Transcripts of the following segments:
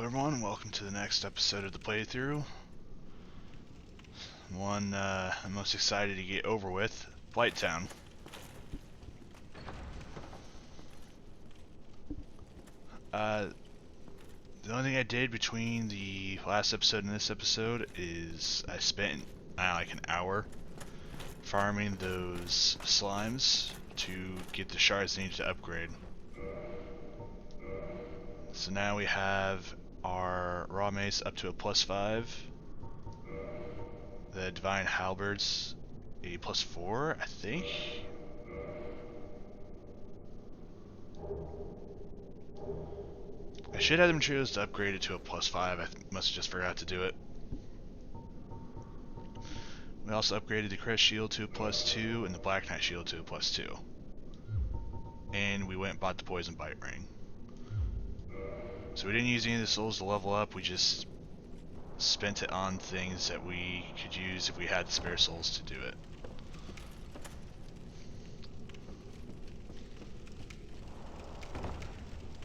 everyone, welcome to the next episode of the playthrough. One I'm most excited to get over with, Blighttown. The only thing I did between the last episode and this episode is I spent like an hour farming those slimes to get the shards needed to upgrade. So now we have our raw mace up to a +5. The divine halberds a +4, I think. I should have them choose to upgrade it to a +5. I must have just forgot to do it. We also upgraded the crest shield to a +2 and the black knight shield to a +2. And we went and bought the poison bite ring. So we didn't use any of the souls to level up, we just spent it on things that we could use if we had the spare souls to do it.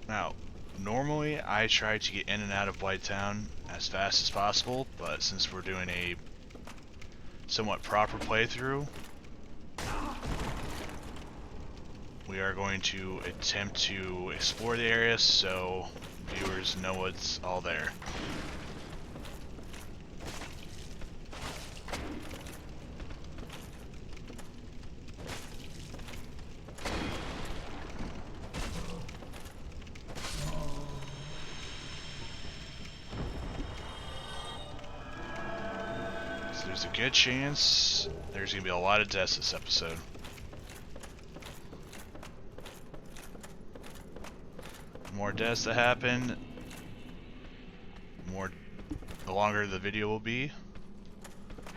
Now, normally I try to get in and out of Blighttown as fast as possible, but since we're doing a somewhat proper playthrough, we are going to attempt to explore the area so viewers know what's all there. So there's a good chance there's going to be a lot of deaths this episode. More deaths that happen, the longer the video will be.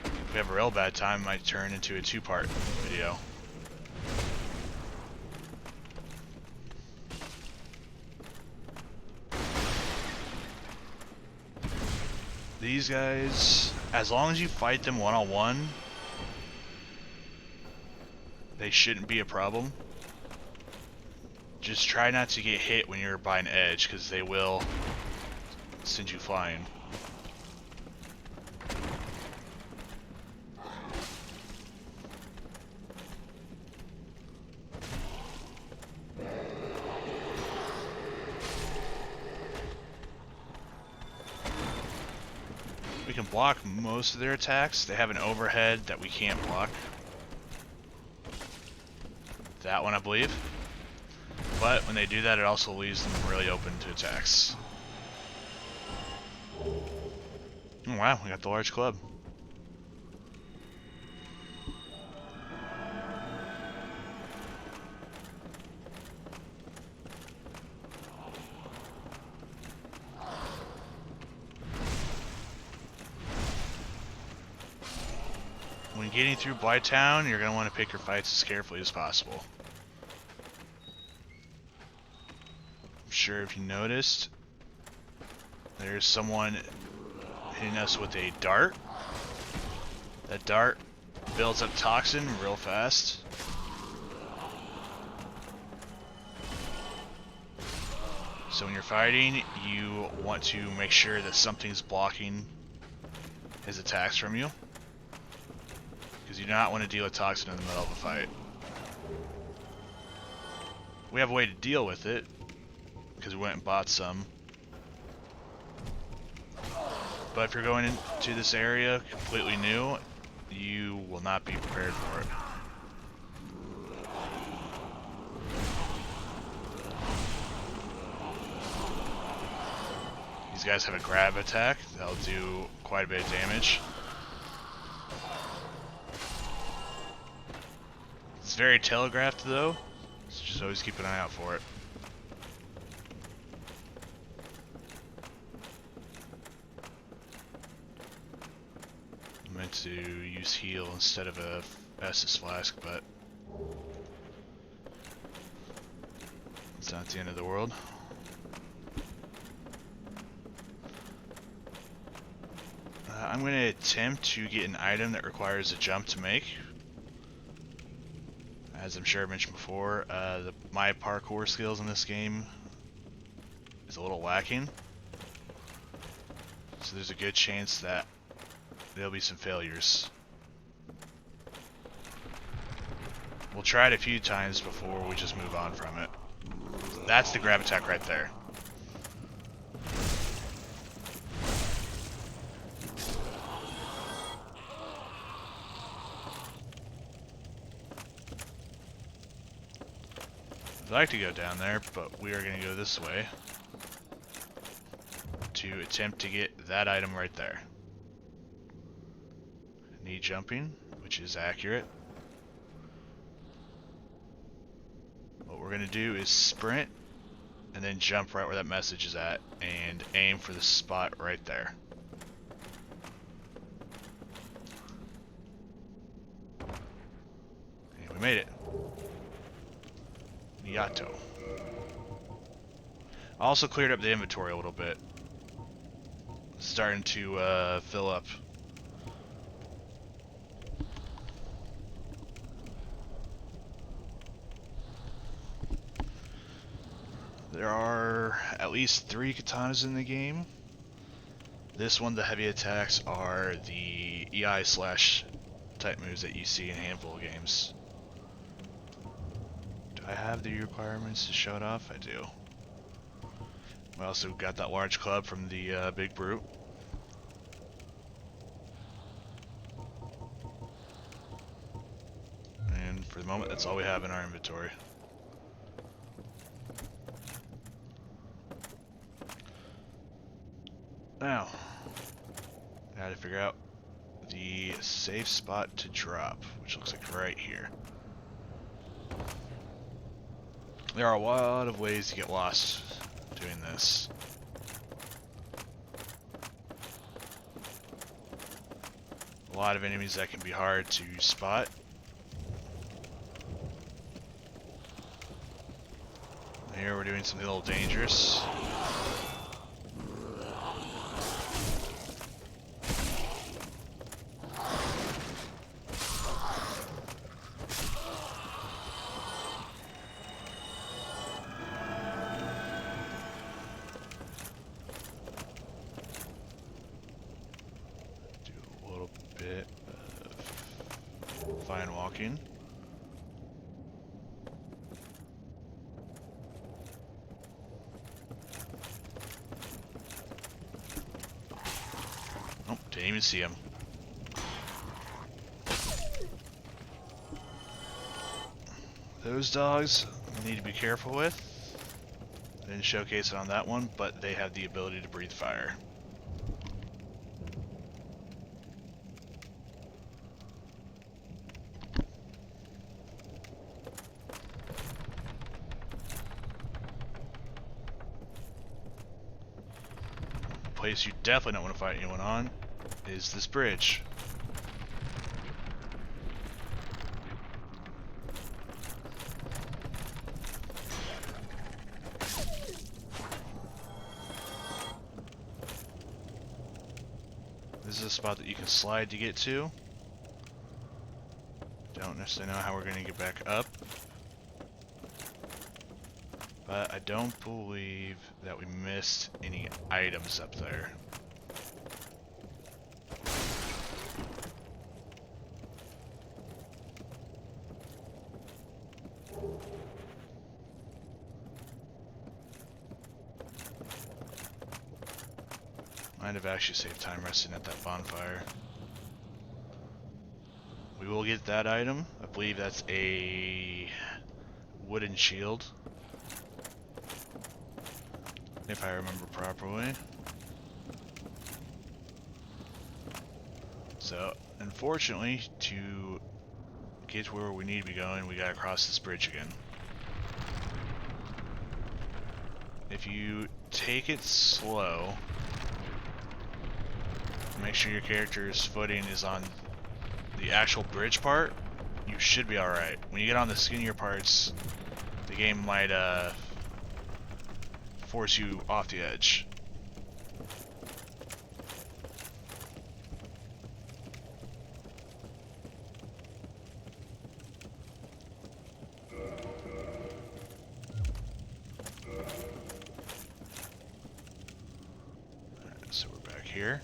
If we have a real bad time, it might turn into a two-part video. These guys, as long as you fight them one-on-one, they shouldn't be a problem. Just try not to get hit when you're by an edge, because they will send you flying. We can block most of their attacks. They have an overhead that we can't block. That one, I believe. But when they do that, it also leaves them really open to attacks. Oh, wow, we got the large club. When getting through Blighttown, you're going to want to pick your fights as carefully as possible. I'm sure if you noticed, there's someone hitting us with a dart. That dart builds up toxin real fast. So when you're fighting, you want to make sure that something's blocking his attacks from you, because you do not want to deal with toxin in the middle of a fight. We have a way to deal with it, because we went and bought some. But if you're going into this area completely new, you will not be prepared for it. These guys have a grab attack that'll do quite a bit of damage. It's very telegraphed though, so just always keep an eye out for it. I meant to use heal instead of a Estus flask, but it's not the end of the world. I'm going to attempt to get an item that requires a jump to make. As I'm sure I mentioned before, my parkour skills in this game is a little lacking. So there's a good chance that there'll be some failures. We'll try it a few times before we just move on from it. That's the grab attack right there. I'd like to go down there, but we are going to go this way to attempt to get that item right there. Knee jumping, which is accurate. What we're going to do is sprint and then jump right where that message is at and aim for the spot right there. And we made it. Yato. Also cleared up the inventory a little bit. Starting to fill up. There are at least 3 katanas in the game. This one, the heavy attacks, are the EI slash type moves that you see in a handful of games. Do I have the requirements to show it off? I do. We also got that large club from the big brute. And for the moment, that's all we have in our inventory. Now, I gotta figure out the safe spot to drop, which looks like right here. There are a lot of ways to get lost doing this. A lot of enemies that can be hard to spot. Here we're doing something a little dangerous. Fine walking. Oh, didn't even see him. Those dogs we need to be careful with. Didn't showcase it on that one, but they have the ability to breathe fire. Place you definitely don't want to fight anyone on is this bridge. This is a spot that you can slide to get to. Don't necessarily know how we're going to get back up. But I don't believe that we missed any items up there. Might have actually saved time resting at that bonfire. We will get that item. I believe that's a wooden shield, if I remember properly. So, unfortunately, to get to where we need to be going, we gotta cross this bridge again. If you take it slow, make sure your character's footing is on the actual bridge part, you should be alright. When you get on the skinnier parts, the game might force you off the edge. So we're back here.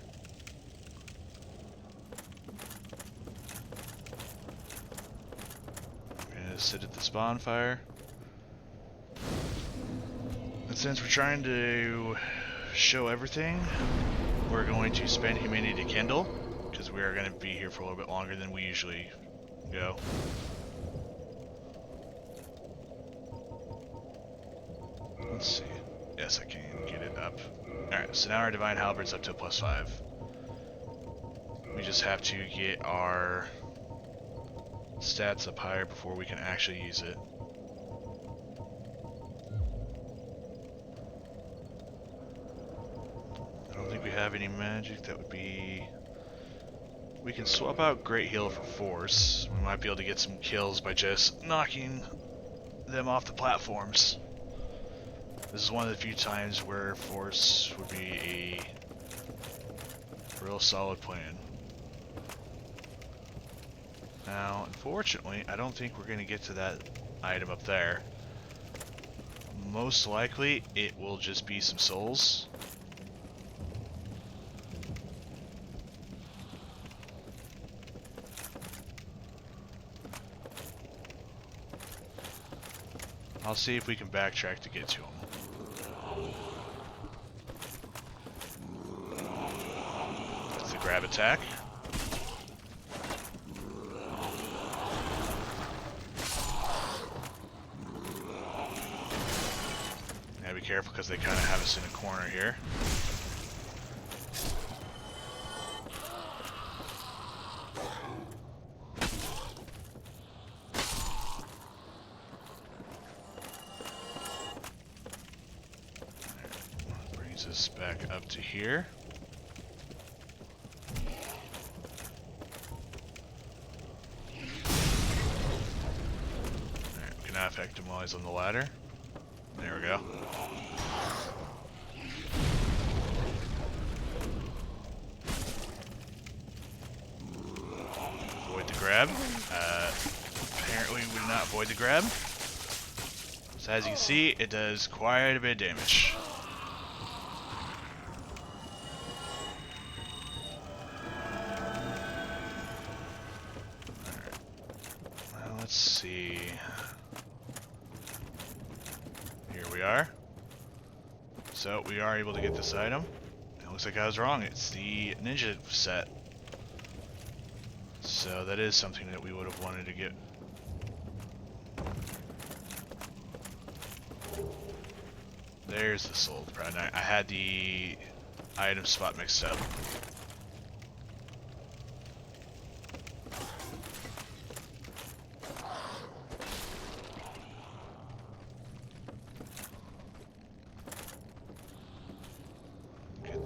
We're gonna sit at this bonfire. And since we're trying to show everything, we're going to spend humanity to kindle, because we are going to be here for a little bit longer than we usually go. Let's see. Yes, I can get it up. Alright, so now our Divine Halberd's up to a +5. We just have to get our stats up higher before we can actually use it. I don't think we have any magic that would be... We can swap out Great Heal for Force. We might be able to get some kills by just knocking them off the platforms. This is one of the few times where Force would be a real solid plan. Now, unfortunately, I don't think we're going to get to that item up there. Most likely, it will just be some souls. I'll see if we can backtrack to get to him. That's the grab attack. Now be careful because they kind of have us in a corner here. Us back up to here. Alright, we can now affect him while he's on the ladder. There we go. Avoid the grab. Apparently we did not avoid the grab. So as you can see, it does quite a bit of damage. Let's see. Here we are. So we are able to get this item. It looks like I was wrong. It's the ninja set. So that is something that we would have wanted to get. There's the soul pride. I had the item spot mixed up.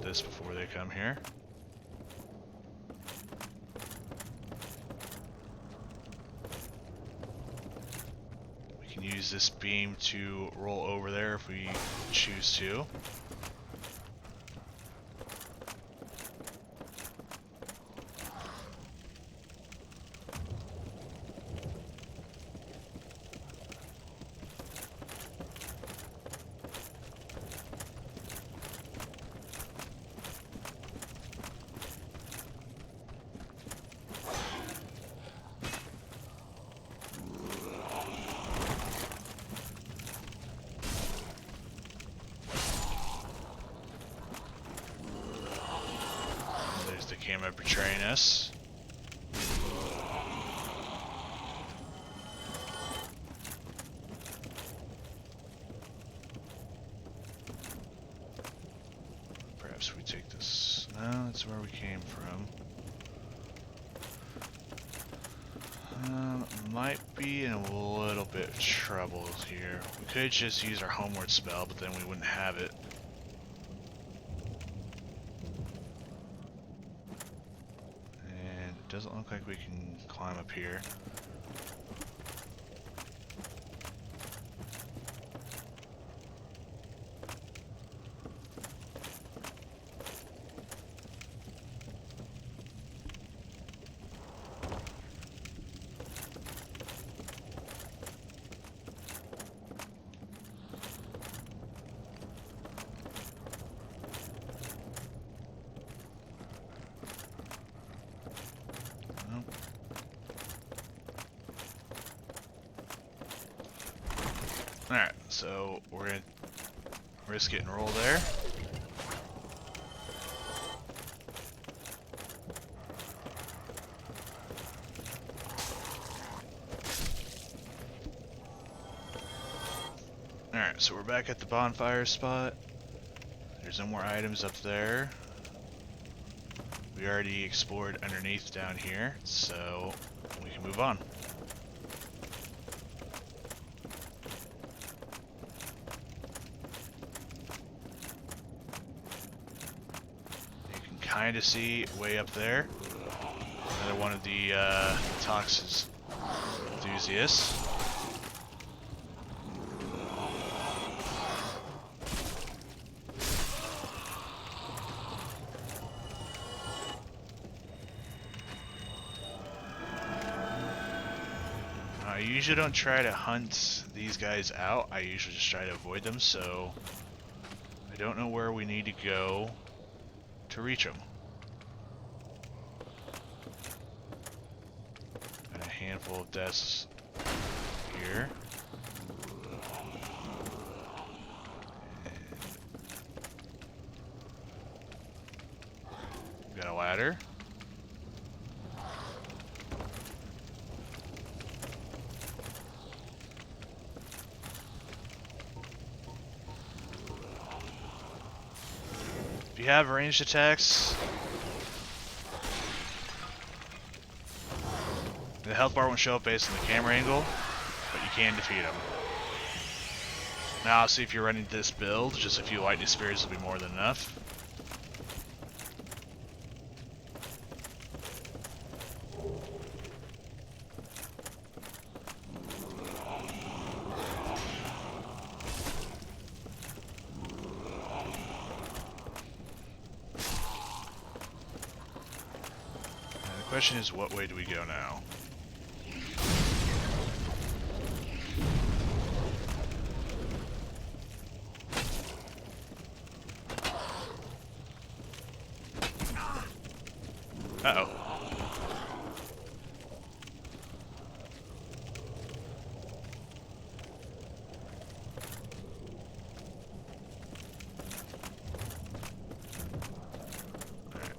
This before they come here. We can use this beam to roll over there if we choose to. Camera betraying us. Perhaps we take this. No, that's where we came from. Might be in a little bit of trouble here. We could just use our homeward spell, but then we wouldn't have it. Doesn't look like we can climb up here. Alright, so we're gonna risk it and roll there. Alright, so we're back at the bonfire spot. There's no more items up there. We already explored underneath down here, so we can move on. You can kind of see way up there. Another one of the Tox's enthusiasts. I usually don't try to hunt these guys out, I usually just try to avoid them, so I don't know where we need to go to reach them. Got a handful of deaths here. And got a ladder. If you have ranged attacks, the health bar won't show up based on the camera angle, but you can defeat them. Now, see if you're running this build, just a few lightning spears will be more than enough. The question is, what way do we go now? Uh-oh.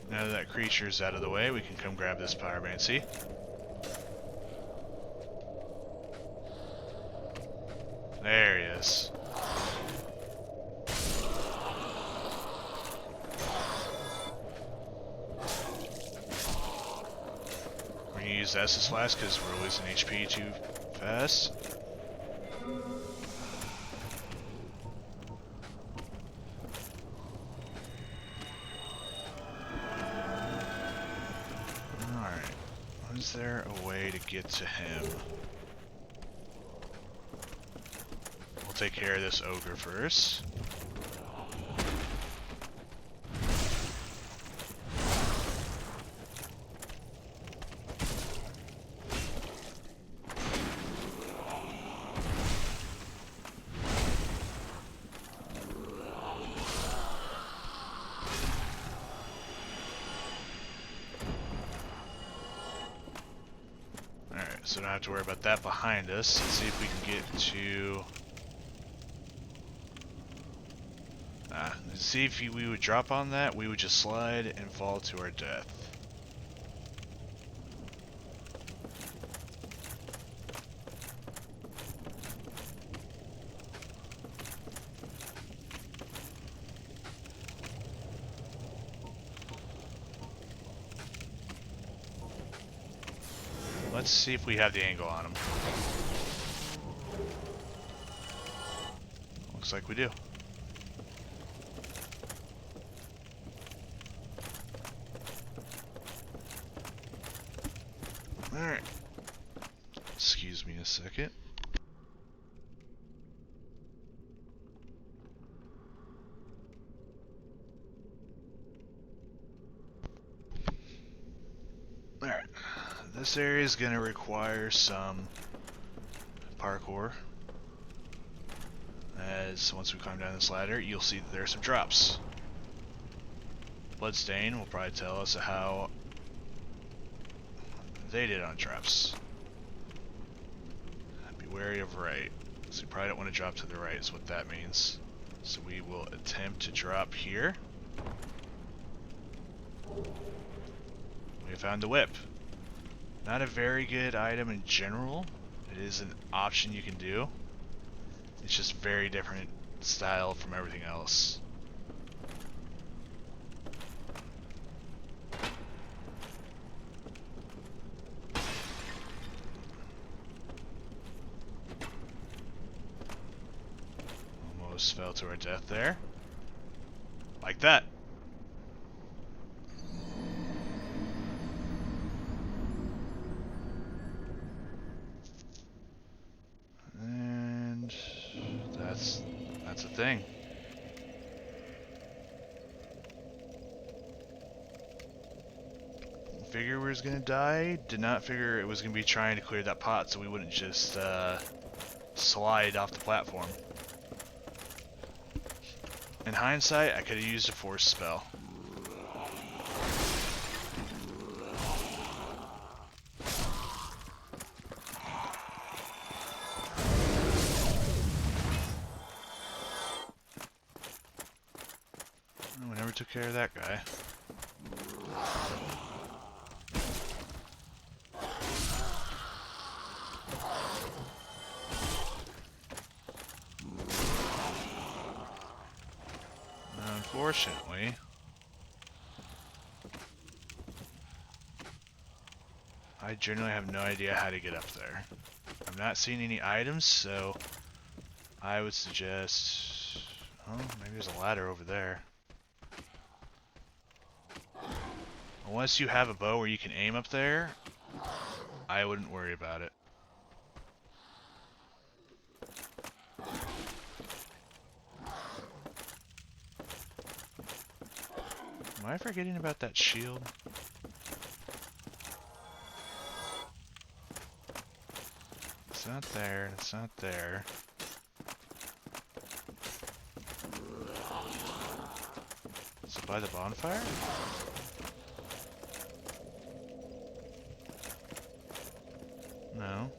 Now that creature's out of the way, we can come grab this pyromancy. There he is. We're gonna use Estus Flask because we're losing HP too fast. Is there a way to get to him? We'll take care of this ogre first. So don't have to worry about that behind us. Let's see if we can get to... let's see if we would drop on that, we would just slide and fall to our death. Let's see if we have the angle on him. Looks like we do. Alright. Excuse me a second. Alright. This area is going to require some parkour. As once we climb down this ladder, you'll see that there are some drops. Bloodstain will probably tell us how they did on traps. Be wary of right. So you probably don't want to drop to the right is what that means. So we will attempt to drop here. We found the whip. Not a very good item in general. It is an option you can do. It's just very different style from everything else. Almost fell to our death there. Like that. And that's a thing. Figure we was gonna die. Did not figure it was gonna be trying to clear that pot so we wouldn't just slide off the platform. In hindsight, I could have used a force spell. We never took care of that guy. Unfortunately, I generally have no idea how to get up there. I'm not seeing any items, so I would suggest... Oh, maybe there's a ladder over there. Unless you have a bow where you can aim up there, I wouldn't worry about it. Am I forgetting about that shield? It's not there, it's not there. Is it by the bonfire? No.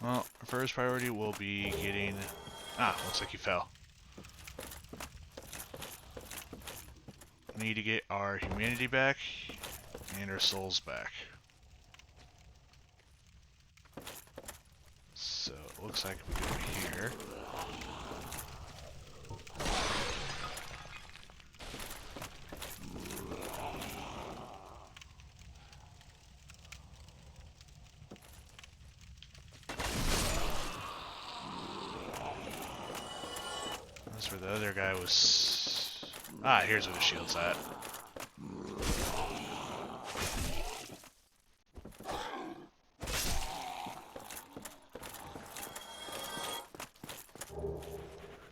Well, our first priority will be getting... Ah, looks like he fell. We need to get our humanity back and our souls back. So, it looks like we go here. That's where the other guy was... Ah, here's where the shield's at.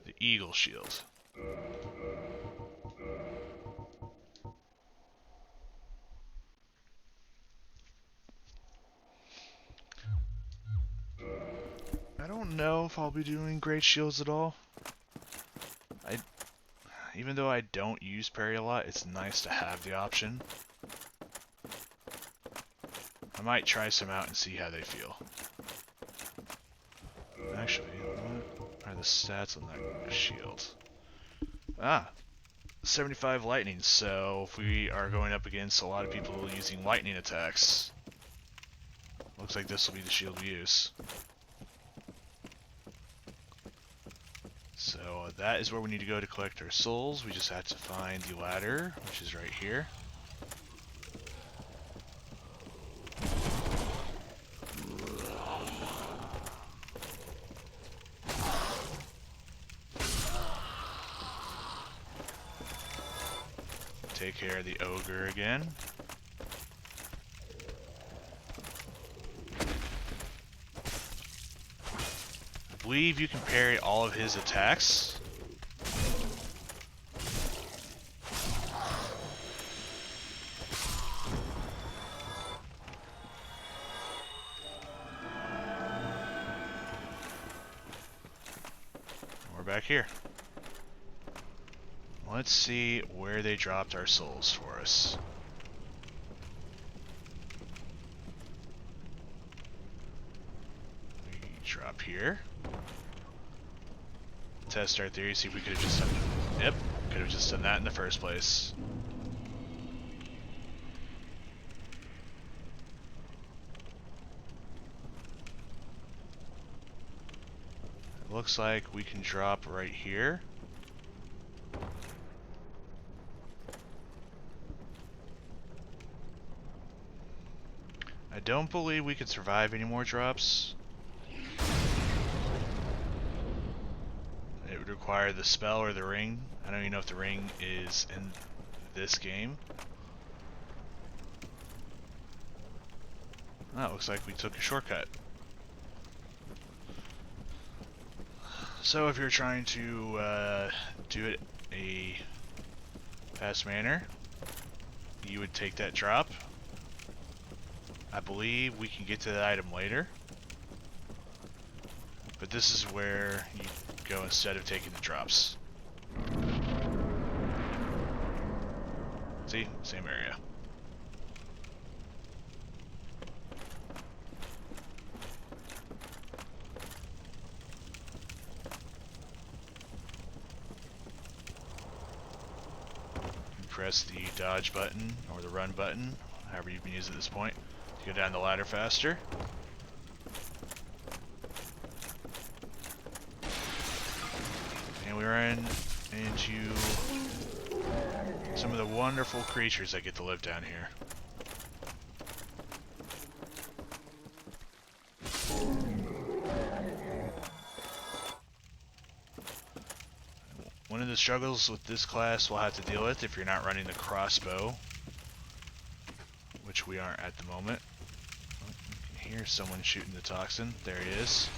The eagle shield. I don't know if I'll be doing great shields at all. Even though I don't use parry a lot, it's nice to have the option. I might try some out and see how they feel. Actually, what are the stats on that shield? Ah, 75 lightning, so if we are going up against a lot of people using lightning attacks, looks like this will be the shield we use. So that is where we need to go to collect our souls. We just have to find the ladder, which is right here. Take care of the ogre again. I believe you can parry all of his attacks. back here. Let's see where they dropped our souls for us. We drop here. Test our theory, see if we could have just done... Yep, could have just done that in the first place. It looks like we can drop right here. I don't believe we could survive any more drops. It would require the spell or the ring. I don't even know if the ring is in this game. Oh, it looks like we took a shortcut. So if you're trying to do it a fast manner, you would take that drop. I believe we can get to that item later. But this is where you go instead of taking the drops. See? Same area. Press the dodge button or the run button, however you can use it at this point, to go down the ladder faster. And we run into some of the wonderful creatures that get to live down here. One of the struggles with this class we'll have to deal with if you're not running the crossbow, which we aren't at the moment. Oh, you can hear someone shooting the toxin. There he is.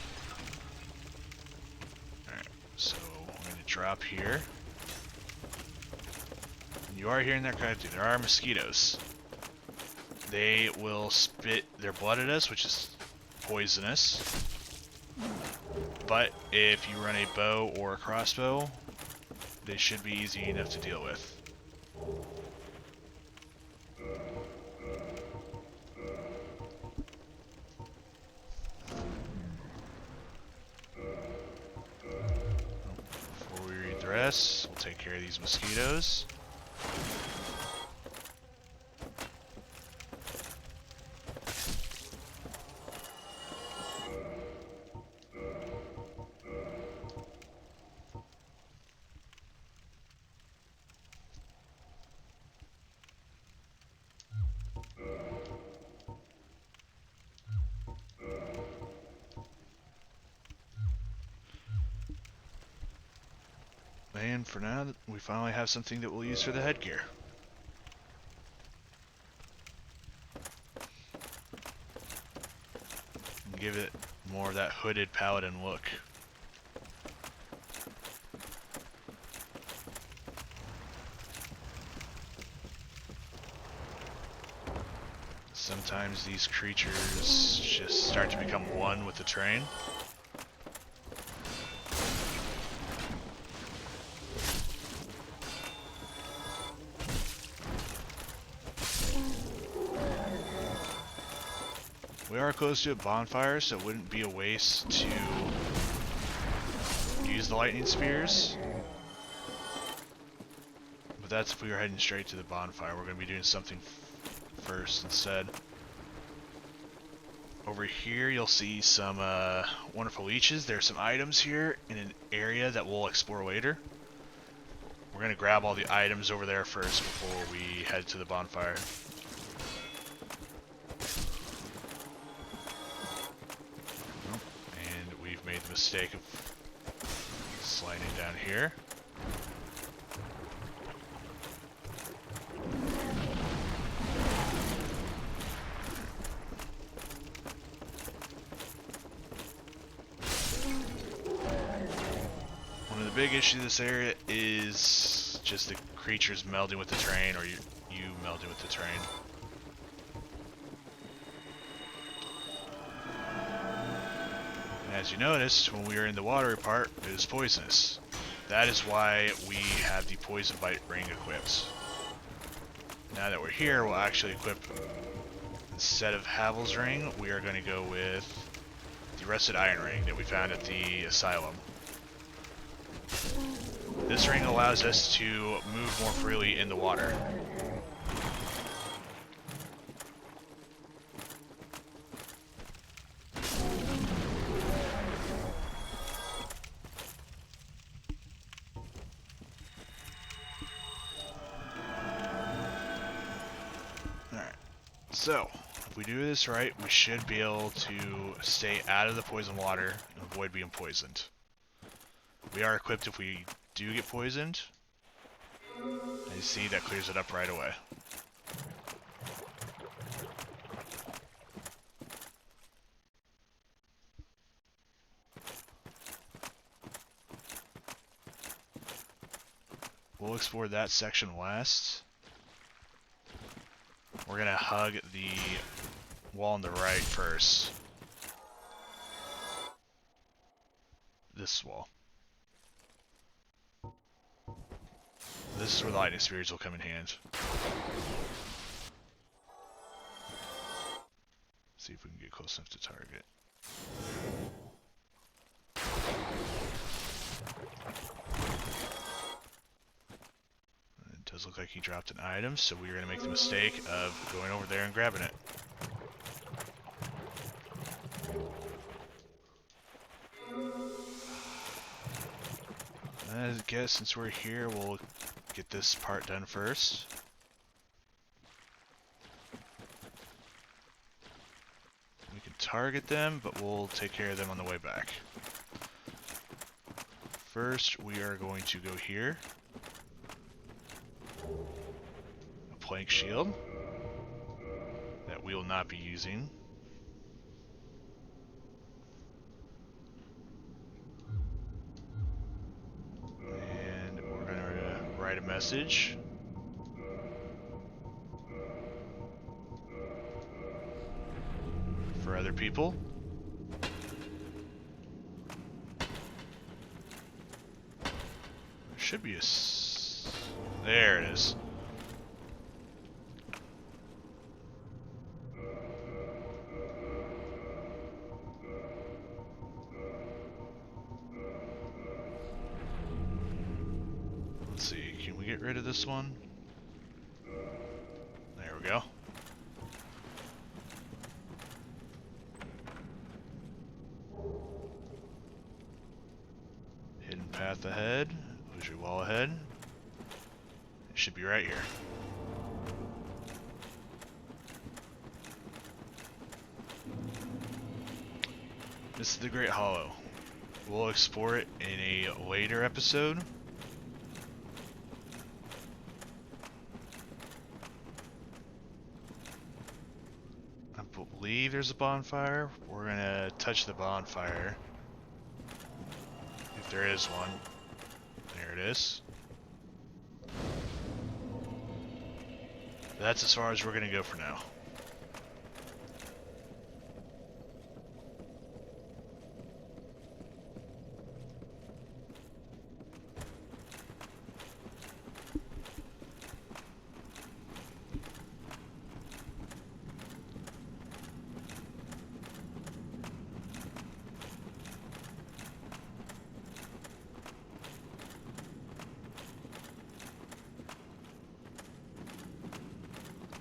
Alright, so I'm going to drop here. And you are hearing that correctly. There are mosquitoes. They will spit their blood at us, which is poisonous. But if you run a bow or a crossbow, they should be easy enough to deal with. Before we read the rest, we'll take care of these mosquitoes. And for now, we finally have something that we'll use for the headgear. And give it more of that hooded paladin look. Sometimes these creatures just start to become one with the terrain. We are close to a bonfire, so it wouldn't be a waste to use the lightning spears. But that's if we were heading straight to the bonfire. We're going to be doing something first instead. Over here you'll see some wonderful leeches. There are some items here in an area that we'll explore later. We're going to grab all the items over there first before we head to the bonfire. Made the mistake of sliding down here. One of the big issues in this area is just the creatures melding with the terrain, or you melding with the terrain. As you noticed, when we were in the watery part, it was poisonous. That is why we have the Poison Bite ring equipped. Now that we're here, we'll actually equip, instead of Havel's ring, we are going to go with the Rusted Iron ring that we found at the Asylum. This ring allows us to move more freely in the water. So, if we do this right, we should be able to stay out of the poison water and avoid being poisoned. We are equipped if we do get poisoned. And you see, that clears it up right away. We'll explore that section last. We're gonna hug the wall on the right first. This wall. This is where the lightning spears will come in hand. See if we can get close enough to target. It does look like he dropped an item, so we are going to make the mistake of going over there and grabbing it. I guess since we're here, we'll get this part done first. We can target them, but we'll take care of them on the way back. First, we are going to go here. A plank shield that we will not be using. And we're going to write a message. For other people. There should be a... There it is. Let's see, can we get rid of this one? There we go. Hidden path ahead. Illusory wall ahead. It should be right here. This is the Great Hollow. We'll explore it in a later episode. I believe there's a bonfire. We're gonna touch the bonfire. If there is one. There it is. That's as far as we're gonna go for now.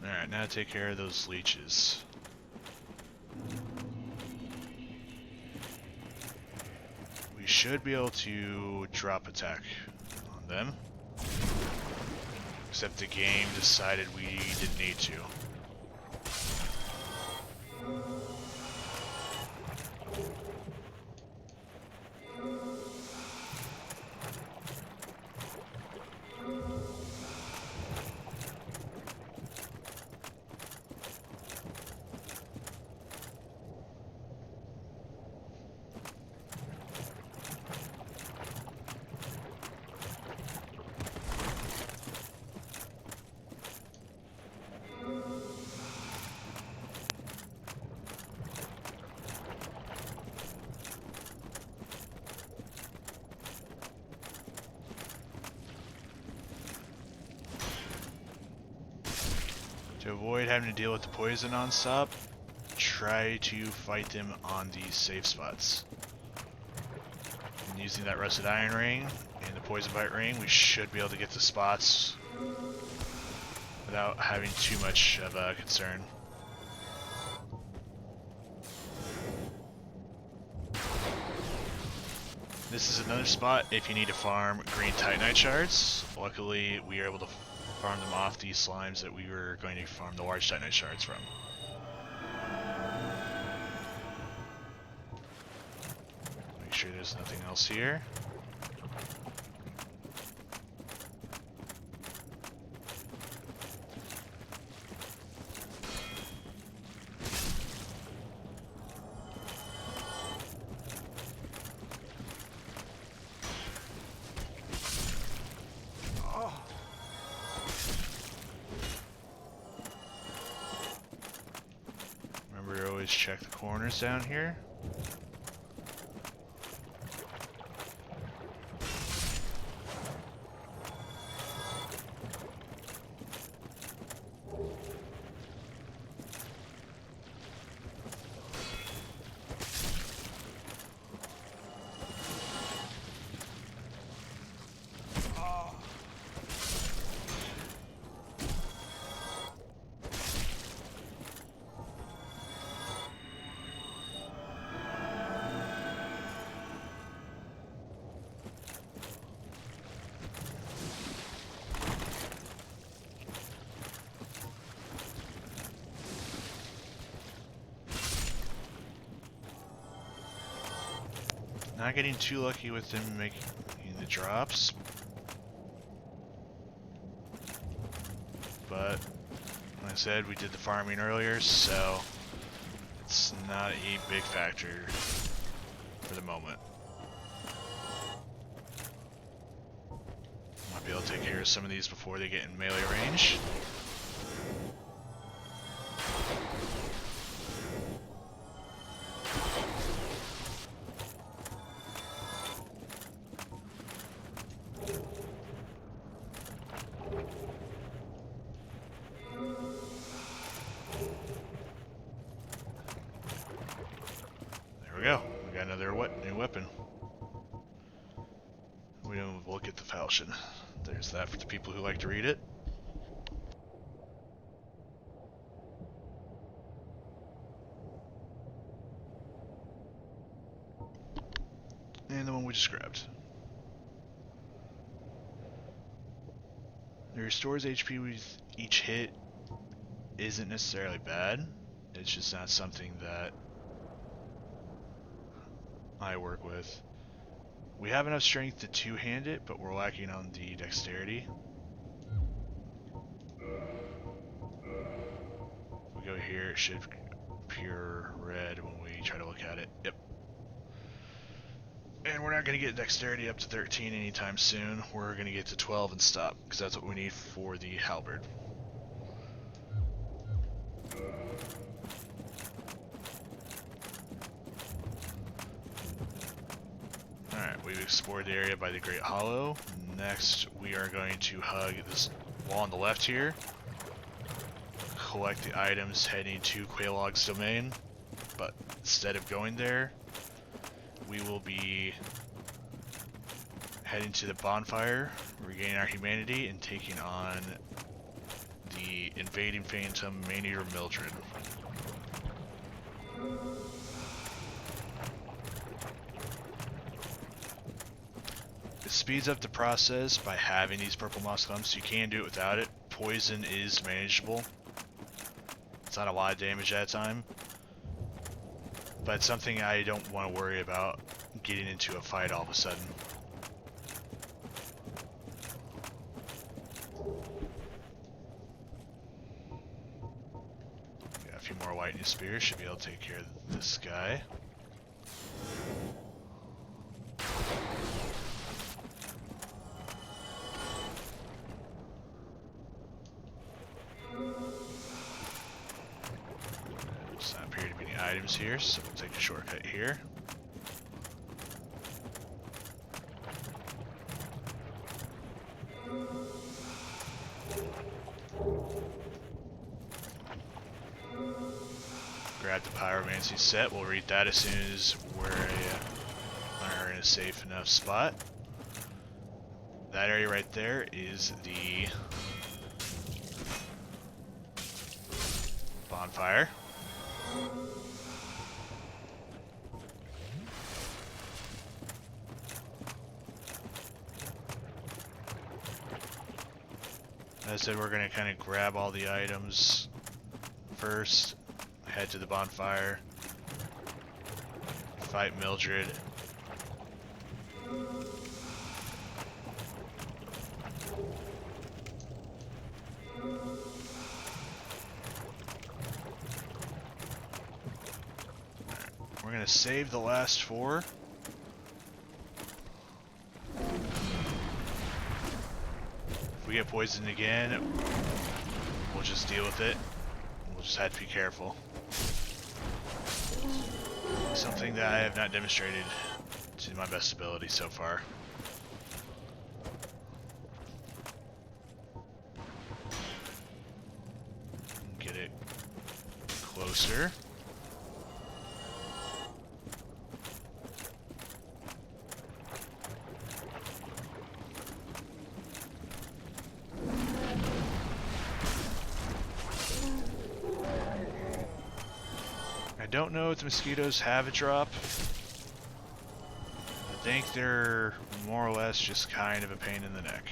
Alright, now take care of those leeches. We should be able to drop attack on them. Except the game decided we didn't need to. To avoid having to deal with the poison non-stop, try to fight them on these safe spots. And using that rusted iron ring and the poison bite ring, we should be able to get to spots without having too much of a concern. This is another spot if you need to farm green titanite shards. Luckily, we are able to farm them off these slimes that we were going to farm the large titanite shards from. Make sure there's nothing else here. Check the corners down here. Not getting too lucky with them making the drops, but like I said, we did the farming earlier, so it's not a big factor for the moment. Might be able to take care of some of these before they get in melee range. There's that for the people who like to read it. And the one we just grabbed. It restores HP with each hit isn't necessarily bad. It's just not something that I work with. We have enough strength to two-hand it, but we're lacking on the dexterity. We go here, it should appear red when we try to look at it. Yep. And we're not going to get dexterity up to 13 anytime soon. We're going to get to 12 and stop, because that's what we need for the halberd. We've explored the area by the Great Hollow. Next, we are going to hug this wall on the left here. Collect the items heading to Quailog's domain. But instead of going there, we will be heading to the bonfire, regaining our humanity, and taking on the invading phantom Maneater Mildred. It speeds up the process by having these purple moss clumps. You can do it without it. Poison is manageable. It's not a lot of damage at a time. But it's something I don't want to worry about getting into a fight all of a sudden. Got a few more lightning spears. Should be able to take care of this guy. Items here, so we'll take a shortcut here. grab the pyromancy set. We'll read that as soon as are in a safe enough spot. That area right there is the bonfire. As I said, we're going to kind of grab all the items first, head to the bonfire, fight Mildred. We're going to save the last 4. If we get poisoned again, we'll just deal with it. We'll just have to be careful. Something that I have not demonstrated to my best ability so far. Get it closer. I don't know if the mosquitoes have a drop. I think they're more or less just kind of a pain in the neck.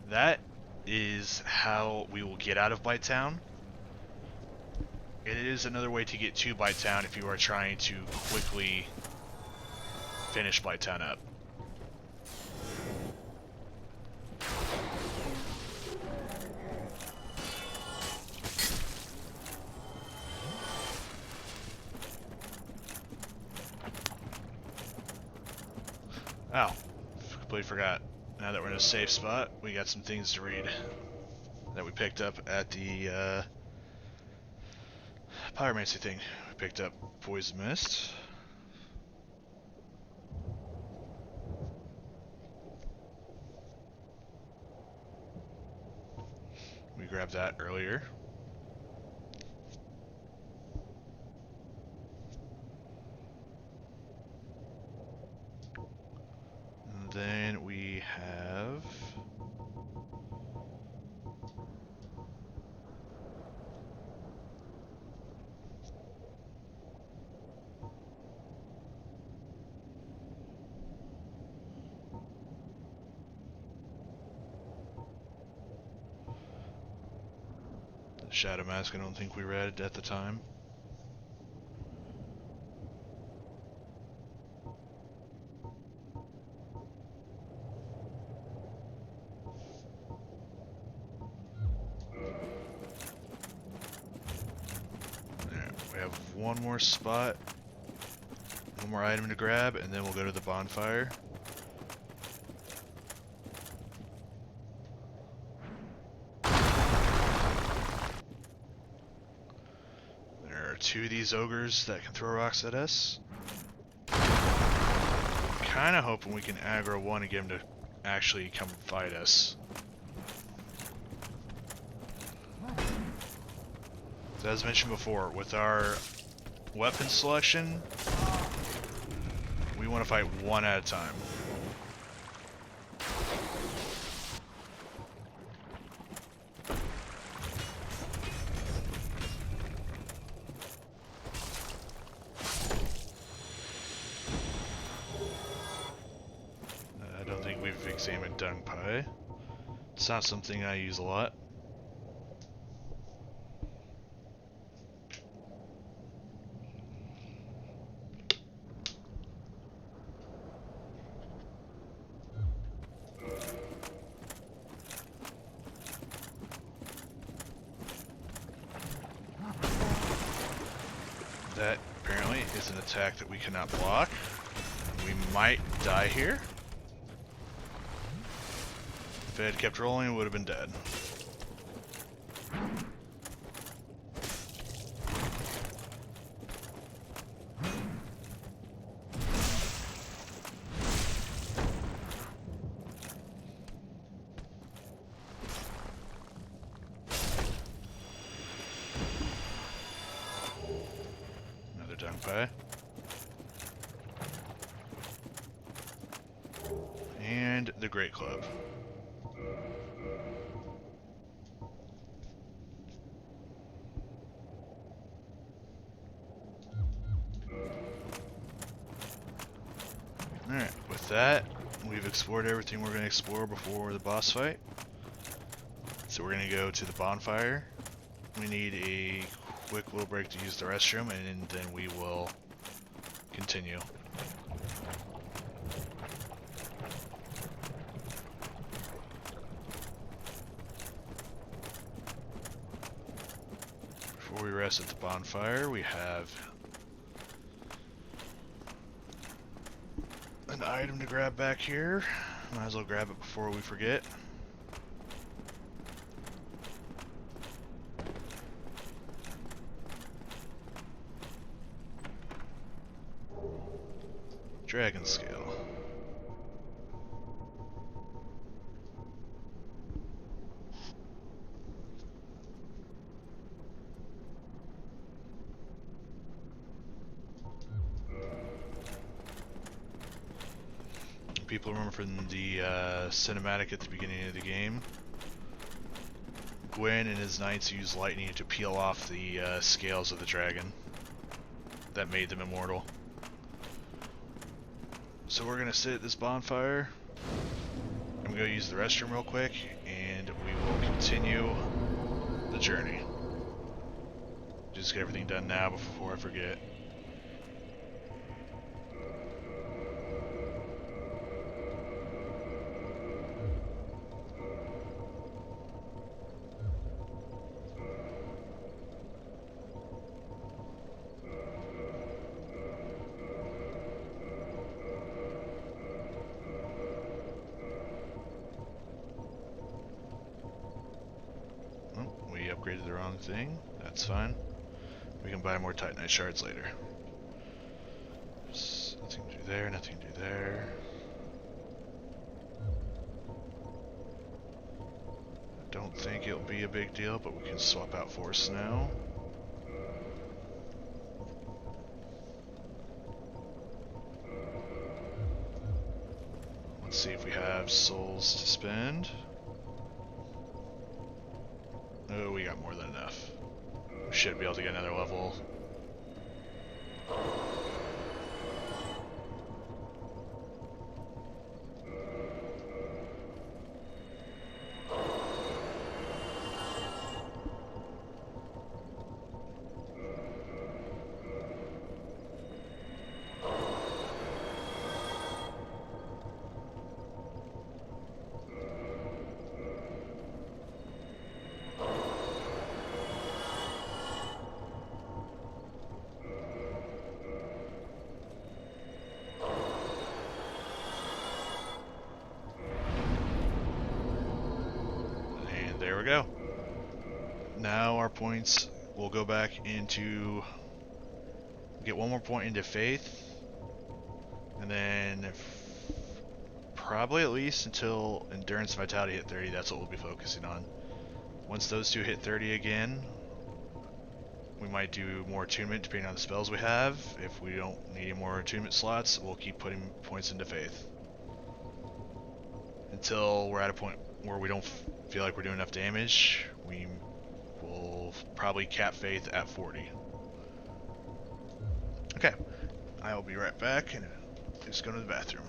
That is how we will get out of Blighttown. It is another way to get to Blighttown if you are trying to quickly finish Blighttown up. Oh, completely forgot. Now that we're in a safe spot, we got some things to read that we picked up at the pyromancy thing. We picked up poison mist. We grabbed that earlier. And then we have Shadow Mask. I don't think we read at the time. Alright, we have one more spot, one more item to grab, and then we'll go to the bonfire. Two of these ogres that can throw rocks at us. Kinda hoping we can aggro one and get him to actually come fight us. So as mentioned before, with our weapon selection, we want to fight one at a time. Examine dung pie. It's not something I use a lot. That apparently is an attack that we cannot block. We might die here. If it had kept rolling, it would have been dead. Okay. And the Great Club. Alright, with that, we've explored everything we're going to explore before the boss fight. So we're going to go to the bonfire. We need a quick little break to use the restroom, and then we will continue. Before we rest at the bonfire, we have an item to grab back here. Might as well grab it before we forget. Dragon scale. People remember from the cinematic at the beginning of the game, Gwyn and his knights use lightning to peel off the scales of the dragon that made them immortal. So we're gonna sit at this bonfire. I'm gonna go use the restroom real quick, and we will continue the journey. Just get everything done now before I forget. Upgraded the wrong thing. That's fine. We can buy more Titanite shards later. Nothing to do there, nothing to do there. I don't think it'll be a big deal, but we can swap out force now. Let's see if we have souls to spend. Oh, we got more than enough. We should be able to get another level. There we go. Now our points will go back into... Get one more point into faith. And then... Probably at least until endurance and vitality hit 30, that's what we'll be focusing on. Once those two hit 30 again, we might do more attunement depending on the spells we have. If we don't need any more attunement slots, we'll keep putting points into faith. Until we're at a point where we don't feel like we're doing enough damage, we will probably cap faith at 40. Okay, I will be right back and just go to the bathroom.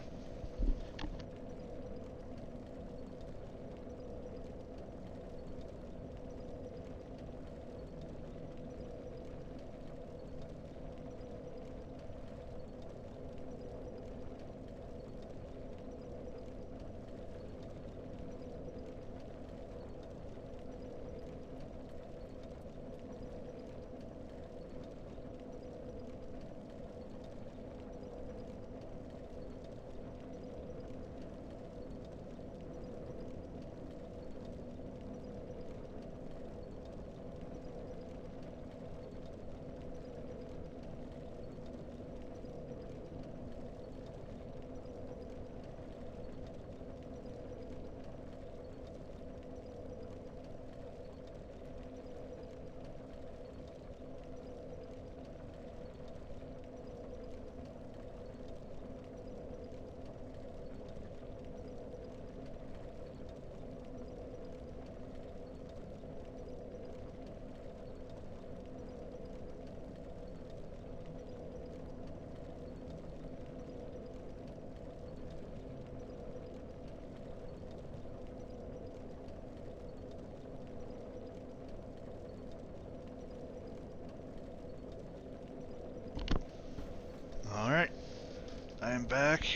I'm back,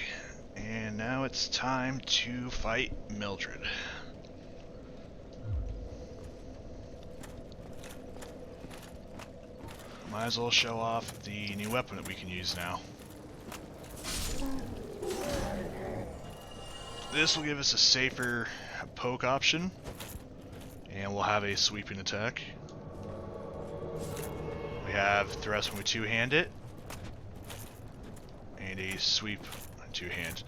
and now it's time to fight Mildred. Might as well show off the new weapon that we can use now. This will give us a safer poke option, and we'll have a sweeping attack. We have thrust when we two-hand it, and a sweep two-hand.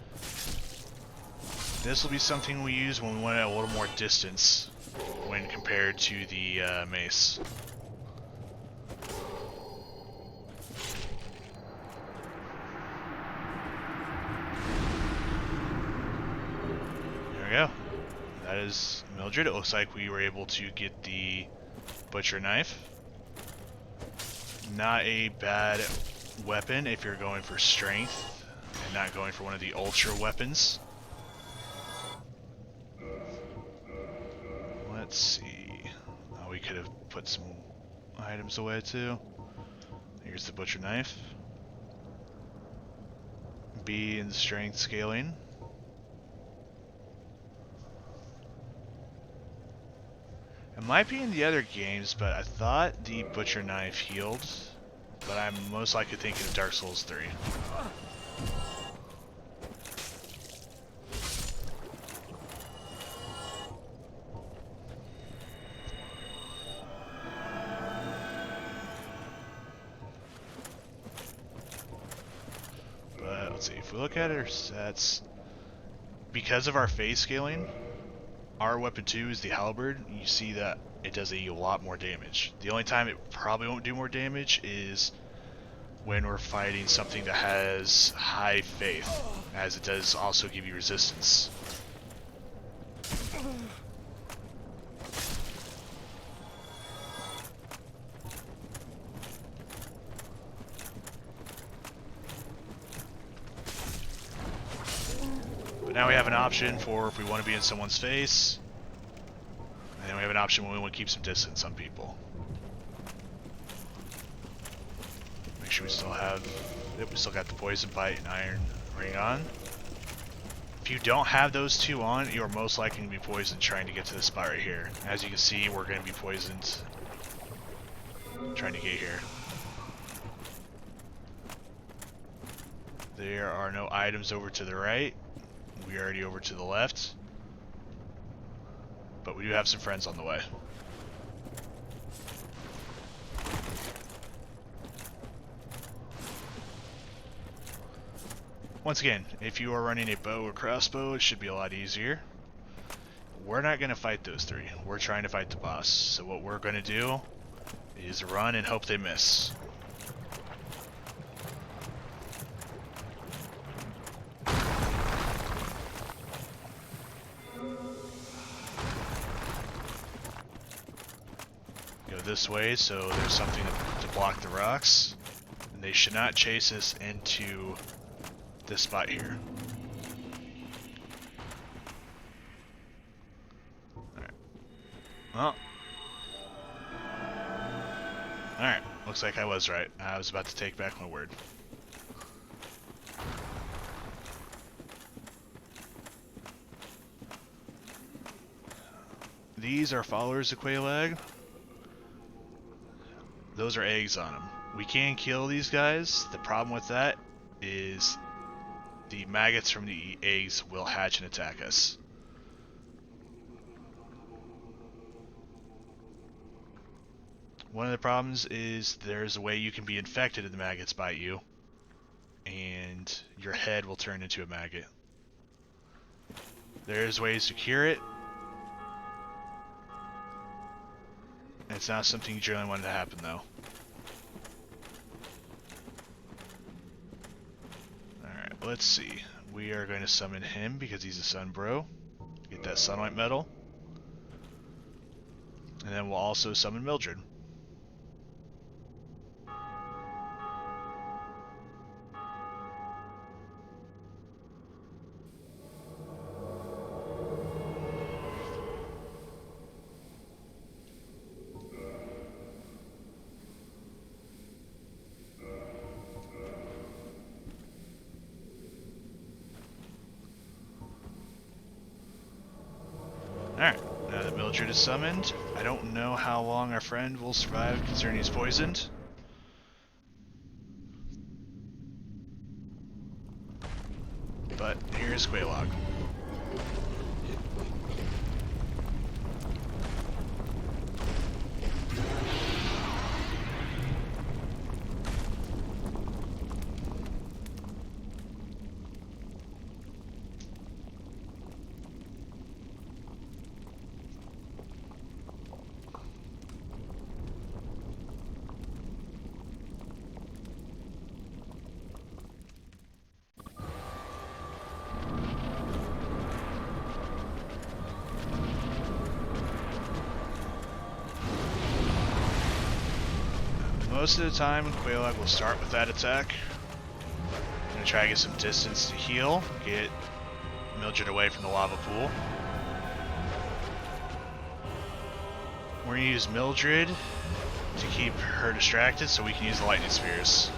This will be something we use when we want a little more distance when compared to the mace. There we go. That is Mildred. It looks like we were able to get the butcher knife. Not a bad weapon if you're going for strength and not going for one of the ultra weapons. Let's see. Oh, we could have put some items away too. Here's the butcher knife. B in the strength scaling. It might be in the other games, but I thought the butcher knife healed. But I'm most likely thinking of Dark Souls 3. But let's see, if we look at our sets, because of our phase scaling, our weapon 2 is the halberd. You see that it does a lot more damage. The only time it probably won't do more damage is when we're fighting something that has high faith, as it does also give you resistance. But now we have an option for if we want to be in someone's face, and then we have an option when we want to keep some distance on people. Make sure we still have, yep, we still got the poison bite and iron ring on. If you don't have those two on, you're most likely to be poisoned trying to get to this spot right here. As you can see, we're going to be poisoned trying to get here. There are no items over to the right. We're already over to the left. But we do have some friends on the way. Once again, if you are running a bow or crossbow, it should be a lot easier. We're not going to fight those three. We're trying to fight the boss. So what we're going to do is run and hope they miss. Go this way so there's something to block the rocks. And they should not chase us into this spot here. Alright. Well. Alright. Looks like I was right. I was about to take back my word. These are followers of Quelaag. Those are eggs on them. We can kill these guys. The problem with that is the maggots from the eggs will hatch and attack us. One of the problems is there's a way you can be infected and the maggots bite you, and your head will turn into a maggot. There's ways to cure it. It's not something you generally want to happen though. Alright, let's see. We are going to summon him because he's a sun bro. Get that sunlight medal. And then we'll also summon Mildred. Alright, now that Mildred is summoned, I don't know how long our friend will survive considering he's poisoned. But here's Quelaag. Most of the time, Quelaag will start with that attack. I'm going to try to get some distance to heal, get Mildred away from the lava pool. We're going to use Mildred to keep her distracted so we can use the lightning spheres.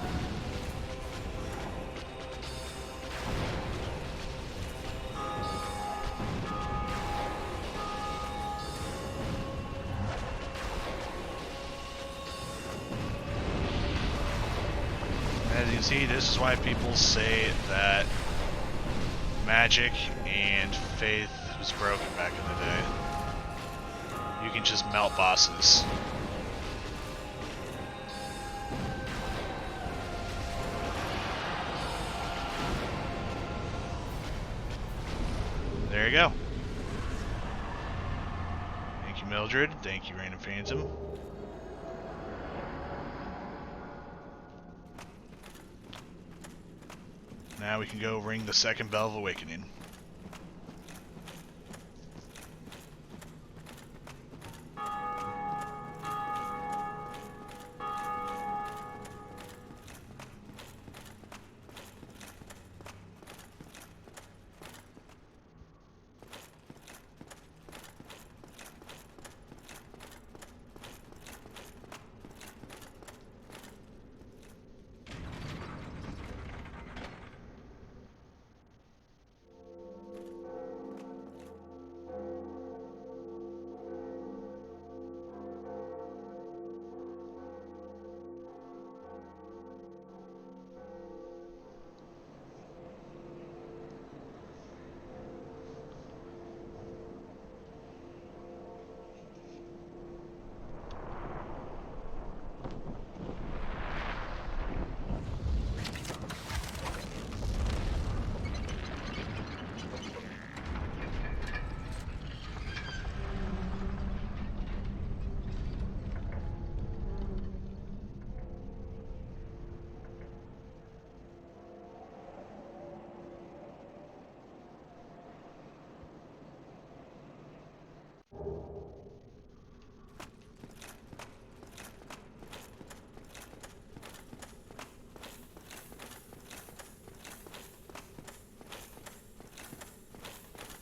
As you can see, this is why people say that magic and faith was broken back in the day. You can just melt bosses. There you go. Thank you, Mildred. Thank you, Random Phantom. Now we can go ring the second bell of awakening.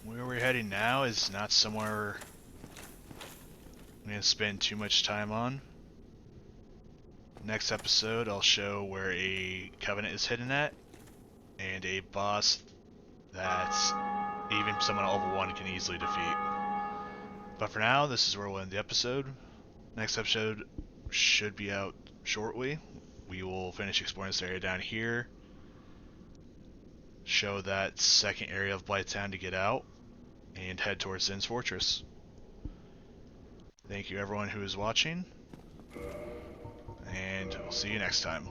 Where we're heading now is not somewhere I'm going to spend too much time on. Next episode, I'll show where a Covenant is hidden at, and a boss that even someone at level 1 can easily defeat. But for now, this is where we'll end the episode. Next episode should be out shortly. We will finish exploring this area down here, show that second area of Blighttown to get out, and head towards Zin's Fortress. Thank you everyone who is watching, and we'll see you next time.